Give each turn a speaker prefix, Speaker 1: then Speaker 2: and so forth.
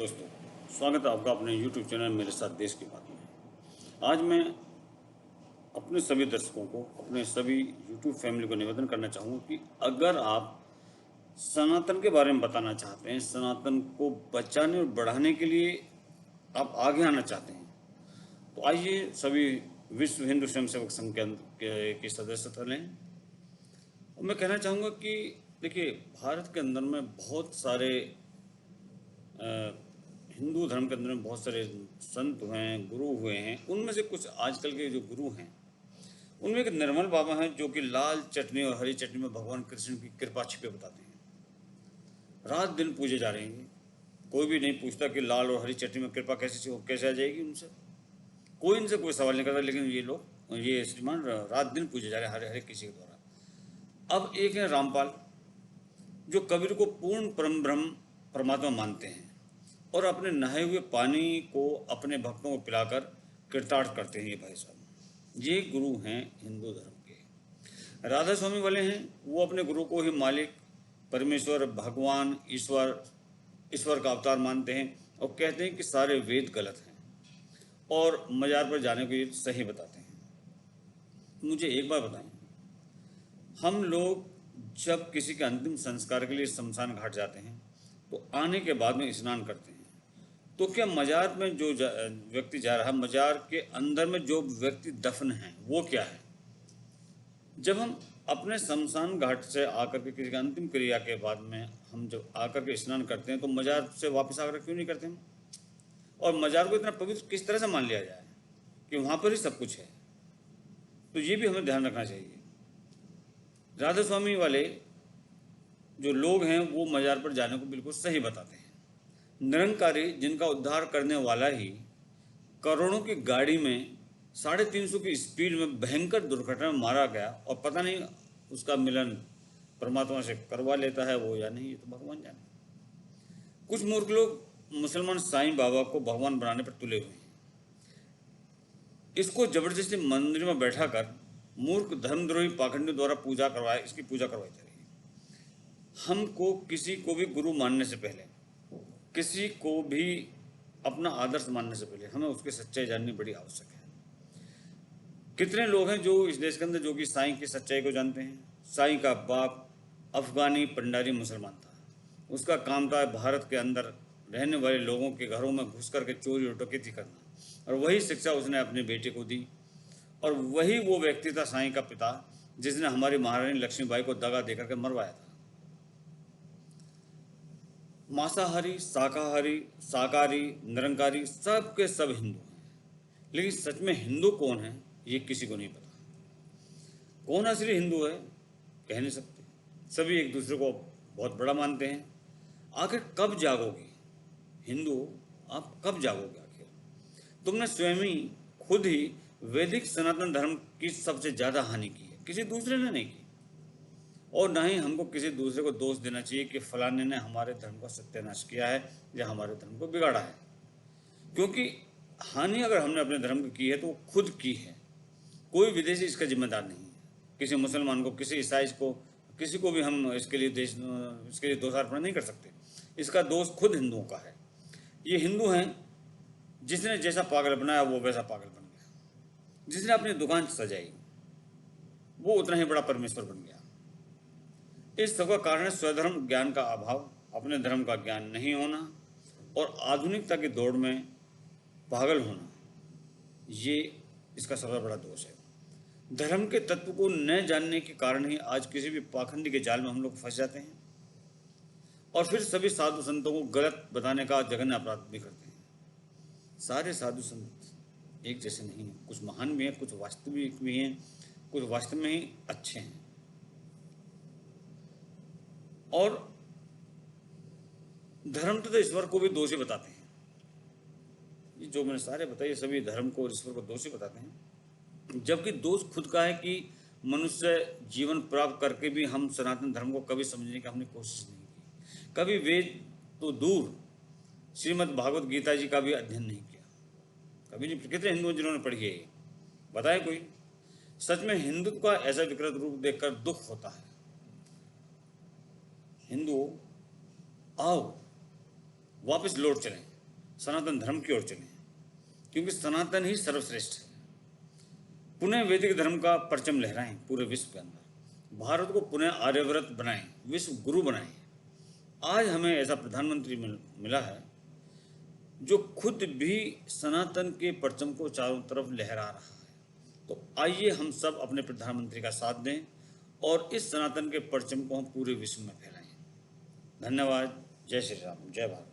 Speaker 1: दोस्तों, स्वागत है आपका अपने YouTube चैनल मेरे साथ देश की बात में। आज मैं अपने सभी दर्शकों को, अपने सभी YouTube फैमिली को निवेदन करना चाहूँगा कि अगर आप सनातन के बारे में बताना चाहते हैं, सनातन को बचाने और बढ़ाने के लिए आप आगे आना चाहते हैं, तो आइए सभी विश्व हिंदू स्वयंसेवक संघ के सदस्यता लें। और मैं कहना चाहूँगा कि देखिए, भारत के अंदर में बहुत सारे हिंदू धर्म के अंदर में बहुत सारे संत हुए हैं, गुरु हुए हैं। उनमें से कुछ आजकल के जो गुरु हैं, उनमें एक निर्मल बाबा हैं जो कि लाल चटनी और हरी चटनी में भगवान कृष्ण की कृपा छिपे बताते हैं। रात दिन पूजे जा रहे हैं। कोई भी नहीं पूछता कि लाल और हरी चटनी में कृपा कैसे आ जाएगी उनसे। कोई इनसे कोई सवाल नहीं करता, लेकिन ये श्रीमान रात दिन पूजे जा रहे हैं हरे हरे किसी के द्वारा। अब एक है रामपाल, जो कबीर को पूर्ण परम ब्रह्म परमात्मा मानते हैं और अपने नहाए हुए पानी को अपने भक्तों को पिलाकर कृतार्थ करते हैं। ये भाई साहब, ये गुरु हैं हिंदू धर्म के। राधा स्वामी वाले हैं, वो अपने गुरु को ही मालिक, परमेश्वर, भगवान, ईश्वर का अवतार मानते हैं और कहते हैं कि सारे वेद गलत हैं और मजार पर जाने को ये सही बताते हैं। मुझे एक बार बताएं, हम लोग जब किसी के अंतिम संस्कार के लिए शमशान घाट जाते हैं तो आने के बाद में स्नान करते हैं, तो क्या मजार में जो व्यक्ति जा रहा है, मजार के अंदर में जो व्यक्ति दफन है, वो क्या है? जब हम अपने शमशान घाट से आकर के किसी का अंतिम क्रिया के बाद में हम जब आकर के स्नान करते हैं, तो मजार से वापस आकर क्यों नहीं करते हम? और मजार को इतना पवित्र किस तरह से मान लिया जाए कि वहाँ पर ही सब कुछ है? तो ये भी हमें ध्यान रखना चाहिए। राधा स्वामी वाले जो लोग हैं, वो मजार पर जाने को बिल्कुल सही बताते हैं। निरंकारी, जिनका उद्धार करने वाला ही करोड़ों की गाड़ी में 350 की स्पीड में भयंकर दुर्घटना में मारा गया और पता नहीं उसका मिलन परमात्मा से करवा लेता है वो या नहीं, ये तो भगवान जाने। कुछ मूर्ख लोग मुसलमान साईं बाबा को भगवान बनाने पर तुले हुए हैं। इसको जबरदस्ती मंदिर में बैठा कर मूर्ख धर्मद्रोही पाखंडियों द्वारा इसकी पूजा करवाई जा रही है। हमको किसी को भी गुरु मानने से पहले, किसी को भी अपना आदर्श मानने से पहले हमें उसकी सच्चाई जाननी बड़ी आवश्यक है। कितने लोग हैं जो इस देश के अंदर जो कि साईं की सच्चाई को जानते हैं? साईं का बाप अफगानी पंडारी मुसलमान था। उसका काम था भारत के अंदर रहने वाले लोगों के घरों में घुस करके चोरी और डकैती करना, और वही शिक्षा उसने अपने बेटे को दी। और वही वो व्यक्ति था साईं का पिता, जिसने हमारी महारानी लक्ष्मीबाई को दगा देकर के मरवाया था। मांसाहारी, शाकाहारी, शाकाहारी, निरंकारी, सब के सब हिंदू हैं, लेकिन सच में हिंदू कौन है ये किसी को नहीं पता। कौन असली हिंदू है कह नहीं सकते। सभी एक दूसरे को बहुत बड़ा मानते हैं। आखिर कब जागोगे हिंदू? आप कब जागोगे? आखिर तुमने स्वयं ही खुद ही वैदिक सनातन धर्म की सबसे ज़्यादा हानि की है, किसी दूसरे ने नहीं की। और ना ही हमको किसी दूसरे को दोष देना चाहिए कि फलाने ने हमारे धर्म का सत्यानाश किया है या हमारे धर्म को बिगाड़ा है, क्योंकि हानि अगर हमने अपने धर्म की है तो वो खुद की है। कोई विदेशी इसका जिम्मेदार नहीं है। किसी मुसलमान को, किसी ईसाई को, किसी को भी हम इसके लिए दोषारोपण नहीं कर सकते। इसका दोष खुद हिंदुओं का है। ये हिंदू हैं, जिसने जैसा पागल बनाया वो वैसा पागल बन गया। जिसने अपनी दुकान सजाई वो उतना ही बड़ा परमेश्वर बन गया। इस सबका कारण है स्वधर्म ज्ञान का अभाव, अपने धर्म का ज्ञान नहीं होना और आधुनिकता की दौड़ में पागल होना। ये इसका सबसे बड़ा दोष है। धर्म के तत्व को न जानने के कारण ही आज किसी भी पाखंडी के जाल में हम लोग फंस जाते हैं और फिर सभी साधु संतों को गलत बताने का जघन्य अपराध भी करते हैं। सारे साधु संत एक जैसे नहीं हैं। कुछ महान भी हैं, कुछ वास्तविक भी हैं, कुछ वास्तव में ही अच्छे हैं। और धर्म तो ईश्वर को भी दोषी बताते हैं। ये जो मैंने सारे बताए सभी धर्म को और ईश्वर को दोषी बताते हैं, जबकि दोष खुद का है कि मनुष्य जीवन प्राप्त करके भी हम सनातन धर्म को कभी समझने की हमने कोशिश नहीं की। कभी वेद तो दूर, श्रीमद् भागवत गीता जी का भी अध्ययन नहीं किया। कभी नहीं। कितने हिंदू जिन्होंने पढ़ी है, बताए कोई? सच में हिंदुत्व का ऐसा विकृत रूप देखकर दुख होता है। हिंदुओं, आओ वापस लौट चलें। सनातन धर्म की ओर चलें, क्योंकि सनातन ही सर्वश्रेष्ठ है। पुनः वैदिक धर्म का परचम लहराएं पूरे विश्व के अंदर, भारत को पुनः आर्यव्रत बनाएं, विश्व गुरु बनाएं। आज हमें ऐसा प्रधानमंत्री मिला है जो खुद भी सनातन के परचम को चारों तरफ लहरा रहा है। तो आइए हम सब अपने प्रधानमंत्री का साथ दें और इस सनातन के परचम को हम पूरे विश्व में फैलाएं। धन्यवाद। जय श्री राम, जय भारत।